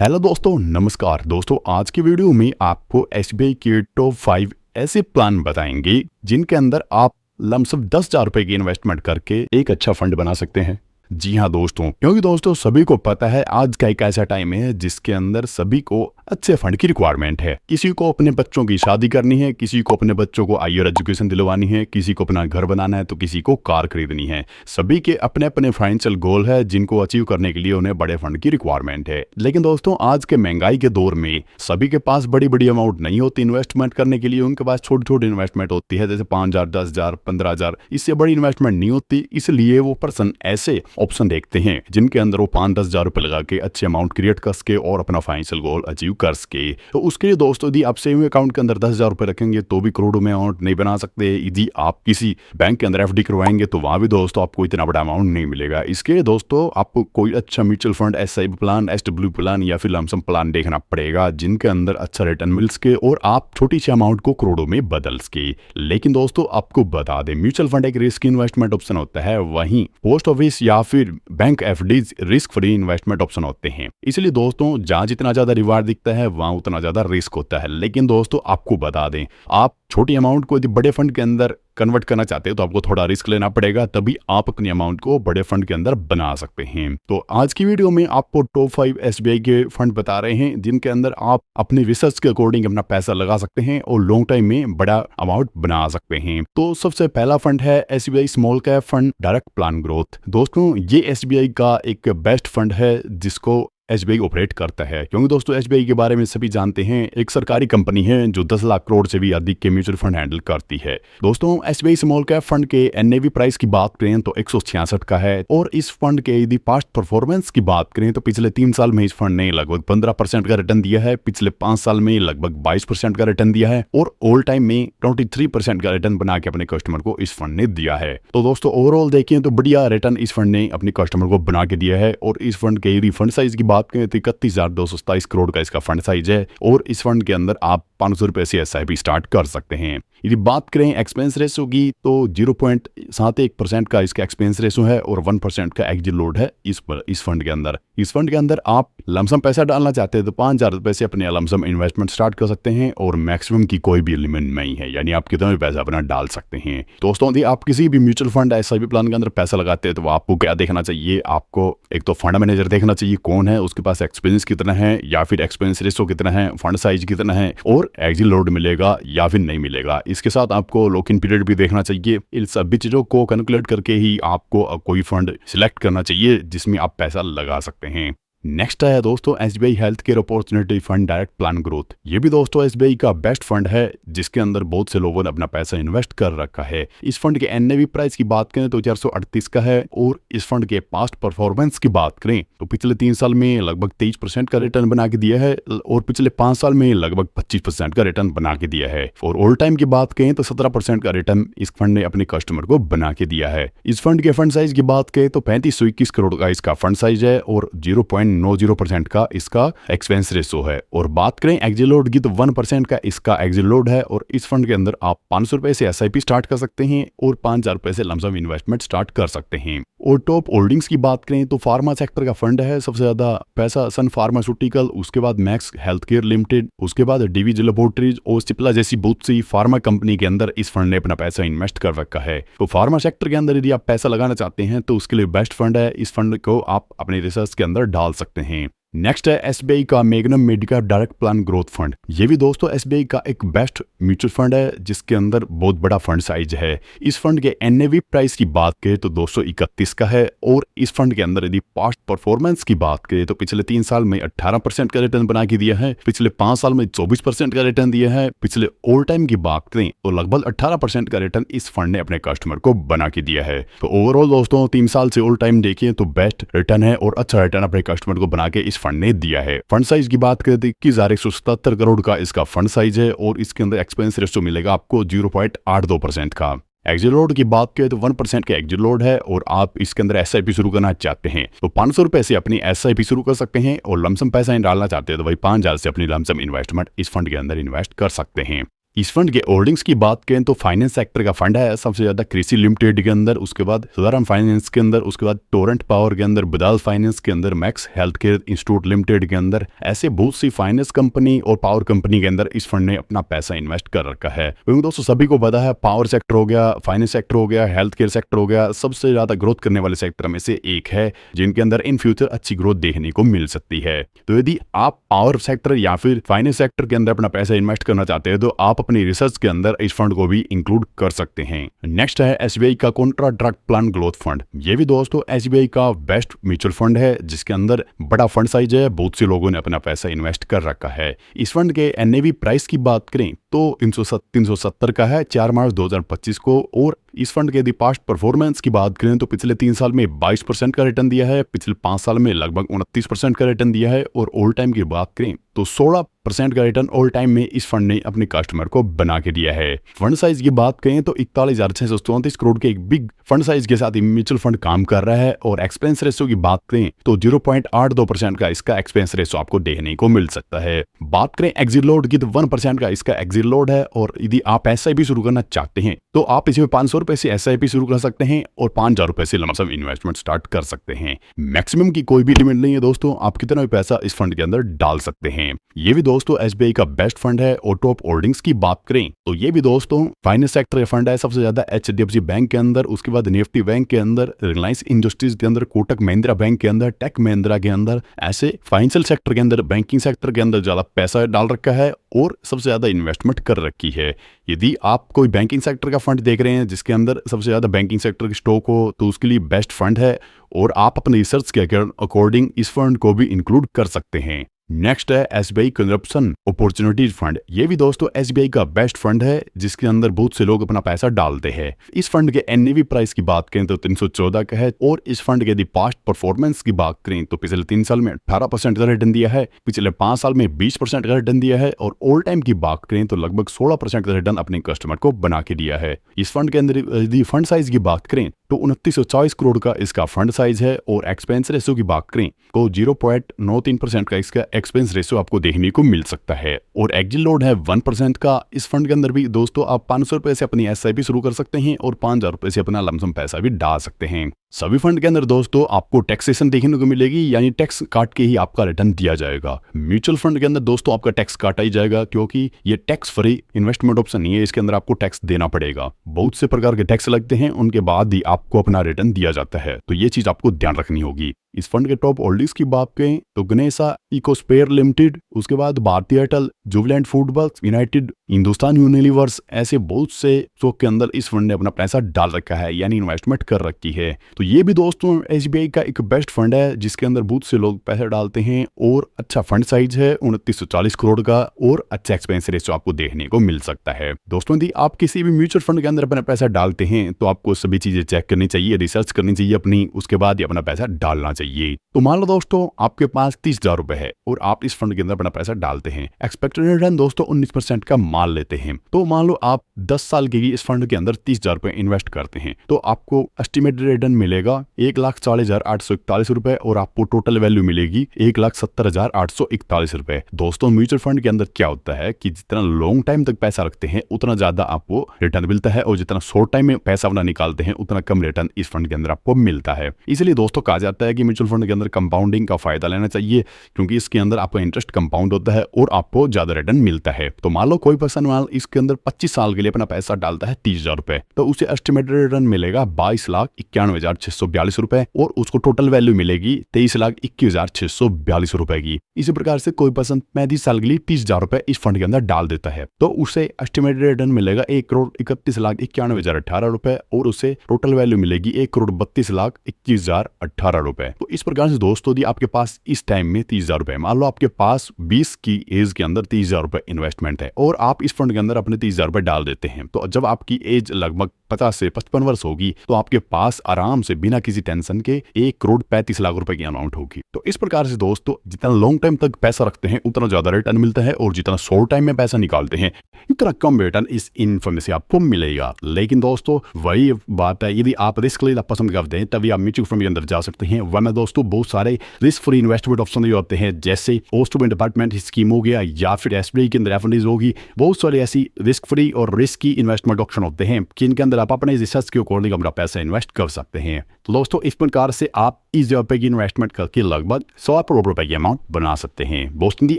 Hello दोस्तों, नमस्कार दोस्तों। आज की वीडियो में आपको एसबीआई के टॉप 5 ऐसे प्लान बताएंगे जिनके अंदर आप लमसम 10,000 रुपए की इन्वेस्टमेंट करके एक अच्छा फंड बना सकते हैं। जी हाँ दोस्तों, क्योंकि दोस्तों सभी को पता है आज का एक ऐसा टाइम है जिसके अंदर सभी को अच्छे फंड की रिक्वायरमेंट है। किसी को अपने बच्चों की शादी करनी है, किसी को अपने बच्चों को हायर एजुकेशन दिलवानी है, किसी को अपना घर बनाना है, तो किसी को कार खरीदनी है। सभी के अपने अपने फाइनेंशियल गोल है जिनको अचीव करने के लिए उन्हें बड़े फंड की रिक्वायरमेंट है। लेकिन दोस्तों आज के महंगाई के दौर में सभी के पास बड़ी बड़ी अमाउंट नहीं होती इन्वेस्टमेंट करने के लिए। उनके पास छोटी छोटी इन्वेस्टमेंट होती है, जैसे 5,000, 10,000, 15,000। इससे बड़ी इन्वेस्टमेंट नहीं होती, इसलिए वो पर्सन ऐसे ऑप्शन देखते हैं जिनके अंदर वो 5-10 हजार रुपए लगा के अच्छे अमाउंट क्रिएट कर सके और अपना फाइनेंशियल गोल अचीव कर सके। तो उसके लिए दोस्तों यदि आप सेविंग अकाउंट के अंदर 10,000 रुपए रखेंगे तो भी करोड़ों में अमाउंट नहीं बना सकते। यदि आप किसी बैंक के अंदर एफडी करवाएंगे तो वहां भी दोस्तों आपको इतना बड़ा अमाउंट नहीं मिलेगा। इसके लिए दोस्तों आपको कोई अच्छा mutual fund, SIP plan, SW plan या फिर लमसम प्लान देखना पड़ेगा जिनके अंदर अच्छा रिटर्न मिल सके और आप छोटी सी अमाउंट को करोड़ों में बदल सके। लेकिन दोस्तों आपको बता दें, म्यूचुअल फंड एक रिस्क इन्वेस्टमेंट ऑप्शन होता है, वहीं पोस्ट ऑफिस या फिर bank FDs risk free investment option होते हैं। इसलिए दोस्तों जहां जितना ज्यादा रिवार्ड दिखता है वहां उतना ज्यादा रिस्क होता है। लेकिन दोस्तों आपको बता दें, आप छोटी अमाउंट को यदि बड़े फंड के अंदर कन्वर्ट करना चाहते हैं तो आपको थोड़ा रिस्क लेना पड़ेगा, तभी आप अपनी अमाउंट को बड़े फंड के अंदर बना सकते हैं। तो आज की वीडियो में आपको टॉप 5 एसबीआई के फंड बता रहे हैं जिनके अंदर आप अपनी रिसर्च के अकॉर्डिंग अपना पैसा लगा सकते हैं और लॉन्ग टाइम में बड़ा अमाउंट बना सकते हैं। तो सबसे पहला फंड है SBI small cap fund direct plan growth. दोस्तों ये एसबीआई का एक बेस्ट फंड है जिसको एसबीआई ऑपरेट करता है, क्योंकि दोस्तों एसबीआई के बारे में सभी जानते हैं, एक सरकारी कंपनी है जो 10 लाख करोड़ से भी अधिक के म्यूचुअल फंड हैंडल करती है। दोस्तों एसबीआई स्मॉल कैप फंड के एनएवी प्राइस की बात करें तो 166 का है और इस फंड के यदि पास्ट परफॉर्मेंस की बात करें तो पिछले 3 साल में इस फंड ने लगभग 15% का रिटर्न दिया है, पिछले 5 साल में लगभग 22% का रिटर्न दिया है और ऑल टाइम में 23% का रिटर्न बना के अपने कस्टमर को इस फंड ने दिया है। तो दोस्तों ओवरऑल देखें तो बढ़िया रिटर्न इस फंड ने अपने कस्टमर को बना के दिया है। और इस फंड के यदि फंड साइज की बात करें तो 31,227 करोड़ का इसका फंड साइज है और इस फंड के अंदर आप 500 रुपए से एसआईपी स्टार्ट कर सकते हैं। यदि बात करें एक्सपेंस रेशो की तो 0.71% का इसका एक्सपेंस रेशो है और 1% का एग्जिट लोड है इस फंड के अंदर। इस फंड के अंदर आप लमसम पैसा डालना चाहते हैं तो 5,000 रुपए से अपने लमसम इन्वेस्टमेंट स्टार्ट कर सकते हैं और मैक्सिमम की कोई भी लिमिट नहीं है, यानी आप कितना भी पैसा अपना डाल सकते हैं। दोस्तों यदि आप किसी भी म्यूचुअल फंड एसआईपी प्लान के अंदर पैसा लगाते हैं तो आपको क्या देखना चाहिए, आपको एक तो फंड मैनेजर देखना चाहिए कौन है, उसके पास एक्सपीरियंस कितना है या फिर एक्सपेंस रेशो कितना है, फंड साइज कितना है और एग्जिट लोड मिलेगा या फिर नहीं मिलेगा। इसके साथ आपको लॉक इन पीरियड भी देखना चाहिए। इन सभी चीजों को कैलकुलेट करके ही आपको कोई फंड सिलेक्ट करना चाहिए जिसमें आप पैसा लगा सकते हैं। नेक्स्ट है दोस्तों SBI health care opportunity fund direct plan growth. ये भी दोस्तों एसबीआई का बेस्ट फंड है जिसके अंदर बहुत से लोगों ने अपना पैसा इन्वेस्ट कर रखा है। इस फंड के एनएवी प्राइस की बात करें तो 438 का है और इस फंड के पास्ट परफॉर्मेंस की बात करें तो पिछले 3 साल में लगभग 23% का रिटर्न बना के दिया है और पिछले 5 साल में लगभग 25% का रिटर्न बना के दिया है। और ऑल टाइम की बात करें तो 17% का रिटर्न इस फंड ने अपने कस्टमर को बना के दिया है। इस फंड के फंड साइज की बात करें तो 3521 करोड़ का इसका फंड साइज है और 0.90% का इसका एक्सपेंस रेशो है। और बात करें एग्जिट लोड की तो 1% का इसका एग्जिट लोड है और इस फंड के अंदर आप 500 रुपए से एसआईपी स्टार्ट कर सकते हैं और 5,000 रुपए से लमसम इन्वेस्टमेंट स्टार्ट कर सकते हैं। और टॉप होल्डिंग्स की बात करें तो फार्मा सेक्टर का फंड है, सबसे ज्यादा पैसा सन फार्मास्यूटिकल, उसके बाद मैक्स हेल्थ केयर लिमिटेड, उसके बाद डीवीजी लैबोरेटरीज और सिप्ला जैसी बहुत सी फार्मा कंपनी के अंदर इस फंड ने अपना पैसा इन्वेस्ट कर रखा है। तो फार्मा सेक्टर के अंदर यदि आप पैसा लगाना चाहते हैं तो उसके लिए बेस्ट फंड है। इस फंड को आप अपने रिसर्च के अंदर डाल सकते हैं। नेक्स्ट है एसबीआई का magnum midcap direct plan growth fund. ये भी दोस्तों एसबीआई का एक बेस्ट म्यूचुअल फंड है जिसके अंदर बहुत बड़ा फंड साइज है। इस फंड के एनएवी प्राइस की बात करें तो 231 का है और इस फंड के अंदर यदि पास्ट परफॉर्मेंस की बात करें तो पिछले 3 साल में 18% का रिटर्न बना के दिया है, पिछले 5 साल में 24% का रिटर्न दिया है, पिछले ऑल टाइम की बात करें तो लगभग 18% का रिटर्न इस फंड ने अपने कस्टमर को बना के दिया है। तो ओवरऑल दोस्तों 3 साल से ऑल टाइम देखिए तो बेस्ट रिटर्न है और अच्छा रिटर्न अपने कस्टमर को बना के इस फंड ने दिया है। फंड साइज की बात करें तो 21,177 करोड़ का इसका फंड साइज है और इसके अंदर एक्सपेंस रेशो मिलेगा आपको 0.82% का। एग्जिट लोड की बात करें तो 1% का एग्जिट लोड है और आप इसके अंदर एसआईपी शुरू करना चाहते हैं तो 500 रुपए से अपनी एसआईपी शुरू कर सकते हैं और लमसम पैसा डालना चाहते हैं तो वही 5,000 से अपनी लमसम इन्वेस्टमेंट इस फंड के अंदर इन्वेस्ट कर सकते हैं। इस फंड के होल्डिंग्स की बात करें तो फाइनेंस सेक्टर का फंड है सबसे ज्यादा कृषि लिमिटेड के अंदर, उसके बाद सदारन फाइनेंस के अंदर, उसके बाद टोरेंट पावर के अंदर, बजाज फाइनेंस के अंदर, max health care institute limited के अंदर, ऐसे बहुत सी फाइनेंस कंपनी और पावर कंपनी के अंदर इस फंड ने अपना पैसा इन्वेस्ट कर रखा है। क्योंकि दोस्तों सभी को पता है पावर सेक्टर हो गया, फाइनेंस सेक्टर हो गया, हेल्थ केयर सेक्टर हो गया, सबसे ज्यादा ग्रोथ करने वाले सेक्टर में से एक है जिनके अंदर इन फ्यूचर अच्छी ग्रोथ देखने को मिल सकती है। तो यदि आप पावर सेक्टर या फिर फाइनेंस सेक्टर के अंदर अपना पैसा इन्वेस्ट करना चाहते हैं तो आप अपनी रिसर्च के अंदर इस फंड को भी इंक्लूड कर सकते हैं। नेक्स्ट है एसबीआई का Contra drug plan growth fund. ये भी दोस्तों एसबीआई का बेस्ट म्यूचुअल फंड है जिसके अंदर बड़ा फंड साइज है, बहुत से लोगों ने अपना पैसा इन्वेस्ट कर रखा है। इस फंड के एनएवी प्राइस की बात करें तो 370 का है 4 मार्च 2025 को। और इस फंड के यदि पास्ट परफॉर्मेंस की बात करें तो पिछले 3 साल में 22% का रिटर्न दिया है, पिछले 5 साल में लगभग 29% का रिटर्न दिया है, और ऑल टाइम की बात करें तो 16% का रिटर्न ऑल टाइम में इस फंड ने अपने कस्टमर को बना के दिया है। फंड साइज की बात करें तो 41,634 करोड़ के एक बिग फंड साइज के साथ म्यूचुअल फंड काम कर रहा है। और एक्सपेंस रेशियो की बात करें तो 0.82% का इसका एक्सपेंस रेशियो आपको देखने को मिल सकता है। बात करें एग्जिट लोड की तो 1% का इसका एग्जिट लोड है। और यदि आप एसआईपी शुरू करना चाहते हैं तो आप इसमें 500 रुपए से एसआईपी शुरू कर सकते हैं और 5,000 रुपए से लमसम इन्वेस्टमेंट स्टार्ट कर सकते हैं। मैक्सिमम की कोई भी लिमिट नहीं है दोस्तों, आप कितना भी पैसा इस फंड के अंदर डाल सकते हैं। ये भी दोस्तों एसबीआई का बेस्ट फंड है। और टॉप होल्डिंग्स की बात करें तो ये भी दोस्तों फाइनेंस सेक्टर का फंड है सबसे ज्यादा एचडीएफसी बैंक के अंदर, उसके बाद निफ्टी बैंक के अंदर, रिलायंस इंडस्ट्रीज के अंदर, कोटक महिंद्रा बैंक के अंदर, टेक महिंद्रा के अंदर, ऐसे फाइनेंशियल सेक्टर के अंदर, बैंकिंग सेक्टर के अंदर ज्यादा पैसा डाल रखा है और सबसे ज्यादा इन्वेस्टमेंट कर रखी है। यदि आप कोई बैंकिंग सेक्टर का फंड देख रहे हैं जिसके अंदर सबसे ज्यादा बैंकिंग सेक्टर की स्टॉक हो तो उसके लिए बेस्ट फंड है और आप अपने रिसर्च के अकॉर्डिंग इस फंड को भी इंक्लूड कर सकते हैं। नेक्स्ट है एसबीआई कंजप्शन अपॉर्चुनिटीज फंड। ये भी दोस्तों एसबीआई का बेस्ट फंड है जिसके अंदर बहुत से लोग अपना पैसा डालते हैं। इस फंड के एनएवी प्राइस की बात करें तो 314 का है। और इस फंड के यदि पास्ट परफॉर्मेंस की बात करें तो पिछले 3 साल में 18% का रिटर्न दिया है, पिछले 5 साल में 20% का रिटर्न दिया है, और ऑल टाइम की बात करें तो लगभग 16% का रिटर्न अपने कस्टमर को बना के दिया है। इस फंड के अंदर यदि फंड साइज की बात करें तो 2940 करोड़ का इसका फंड साइज है। और एक्सपेंस रेशियो की बात करें तो 0.93% का इसका एक्सपेंस रेशियो आपको देखने को मिल सकता है। और एग्जिट लोड है 1% का। इस फंड के अंदर भी दोस्तों आप 500 रुपए से अपनी एसआईपी शुरू कर सकते हैं और 5,000 रुपए से अपना लमसम पैसा भी डाल सकते हैं। सभी फंड के अंदर दोस्तों आपको टैक्सेशन देखने को मिलेगी, यानी टैक्स काट के ही आपका रिटर्न दिया जाएगा। म्यूचुअल फंड के अंदर दोस्तों आपका टैक्स काटा ही जाएगा क्योंकि ये टैक्स फ्री इन्वेस्टमेंट ऑप्शन नहीं है, इसके अंदर आपको टैक्स देना पड़ेगा। बहुत से प्रकार के टैक्स लगते हैं, उनके बाद ही आपको अपना रिटर्न दिया जाता है, तो ये चीज आपको ध्यान रखनी होगी। इस फंड के टॉप होल्डिंग्स की बात करें तो गणेशा इकोस्पेयर लिमिटेड, उसके बाद भारतीय Airtel, Jubilant food works, United, Hindustan Unilevers, ऐसे बहुत से स्टॉक के अंदर इस फंड ने अपना पैसा डाल रखा है, यानी इन्वेस्टमेंट कर रखी है। तो ये भी दोस्तों एसबीआई का एक बेस्ट फंड है जिसके अंदर बहुत से लोग पैसा डालते हैं और अच्छा फंड साइज है 2940 करोड़ का और अच्छा एक्सपेंस रेशियो आपको देखने को मिल सकता है। दोस्तों यदि आप किसी भी म्यूचुअल फंड के अंदर अपना पैसा डालते हैं तो आपको सभी चीजें चेक करनी चाहिए, रिसर्च करनी चाहिए अपनी, उसके बाद ही अपना पैसा डालना चाहिए। तो मान लो दोस्तों आपके पास 30,000 रुपए है और आप इस फंड के अंदर अपना पैसा डालते हैं, एक्सपेक्टेड रिटर्न दोस्तों 19% का मान लेते हैं। तो मान लो आप 10 साल के इस फंड के अंदर 30,000 रुपए इन्वेस्ट करते हैं तो आपको एस्टिमेटेड रिटर्न मिलेगा 1,40,841 रुपए और आपको टोटल वैल्यू मिलेगी 1,70,841 रुपए। दोस्तों म्यूचुअल फंड के अंदर क्या होता है कि जितना लॉन्ग टाइम तक पैसा रखते हैं उतना ज्यादा आपको रिटर्न मिलता है और जितना शॉर्ट टाइम में पैसा अपना निकालते हैं उतना कम रिटर्न इस फंड के अंदर आपको मिलता है। इसलिए दोस्तों कहा जाता है कि म्यूचुअल फंड के अंदर कंपाउंडिंग का फायदा लेना चाहिए क्योंकि इसके अंदर आपका इंटरेस्ट कंपाउंड होता है और आपको ज्यादा रिटर्न मिलता है। तो मान लो कोई पर्सन इसके अंदर 25 साल के लिए अपना पैसा डालता है 30,000 रुपए, तो उसे एस्टिमेटेड रिटर्न मिलेगा 22,91,642 रुपए और उसको टोटल वैल्यू मिलेगी 23,21,642 रुपए की। इसी प्रकार से कोई पर्सन 35 साल के लिए 30,000 रुपए इस फंड के अंदर डाल देता है तो उसे एस्टिमेटेड रिटर्न मिलेगा 1,31,91,018 रुपए और उसे टोटल वैल्यू मिलेगी 1,32,21,018 रुपए। तो इस प्रकार से दोस्तों यदि आपके पास इस टाइम में 30,000 रुपए, मान लो आपके पास 20 की एज के अंदर 30,000 रुपए इन्वेस्टमेंट है और आप इस फंड के अंदर अपने 30,000 रुपए डाल देते हैं, तो जब आपकी एज लगभग 50 से 55 वर्ष होगी तो आपके पास आराम से बिना किसी टेंशन के 1,35,00,000 रुपए की अमाउंट होगी। तो इस प्रकार से दोस्तों जितना लॉन्ग टाइम तक पैसा रखते हैं उतना ज्यादा रिटर्न मिलता है, और जितना शॉर्ट टाइम में पैसा निकालते हैं उतना कम रिटर्न इस इन्फॉर्मेशन से आपको मिलेगा। लेकिन दोस्तों वही बात है, यदि आप रिस्क लेना पसंद करते हैं तभी आप म्यूचुअल फंड के अंदर जा सकते हैं, वरना दोस्तों बहुत सारे रिस्क फ्री इन्वेस्टमेंट ऑप्शन होते हैं, जैसे पोस्टमेंट डिपार्टमेंट स्कीम हो गया या फिर एसबीआई के अंदर एफडीज होगी। बहुत सारे ऐसी रिस्क फ्री और रिस्की इन्वेस्टमेंट ऑप्शन होते हैं जिनके अंदर आप अपने रिसर्च के अकॉर्डिंग अपना पैसा इन्वेस्ट कर सकते हैं। तो दोस्तों इस प्रकार से आप इस रुपए की इन्वेस्टमेंट करके लगभग 100 करोड़ रुपए की अमाउंट बना सकते हैं। दोस्तों यदि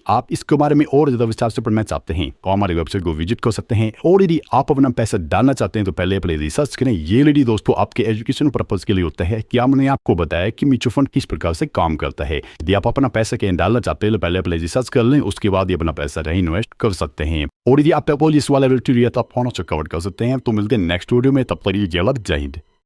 आप इसके बारे में और ज्यादा विस्तार से पढ़ना चाहते हैं तो हमारी वेबसाइट को विजिट कर सकते हैं, और यदि आप अपना पैसा डालना चाहते हैं तो पहले अपने रिसर्च करें। ये लेडी दोस्तों आपके एजुकेशन पर्पज के लिए होता है कि हमने आपको बताया कि म्यूचुअल फंड किस प्रकार से काम करता है। यदि आप अपना पैसा कहीं डालना चाहते हैं तो पहले अपने रिसर्च कर लें, उसके बाद ही अपना पैसा रही इन्वेस्ट कर सकते हैं। और यदि आप पुलिस वाला तो आप फोन से कवर कर सकते हैं। तो मिलते हैं नेक्स्ट वीडियो में, तब तक जय हिंद।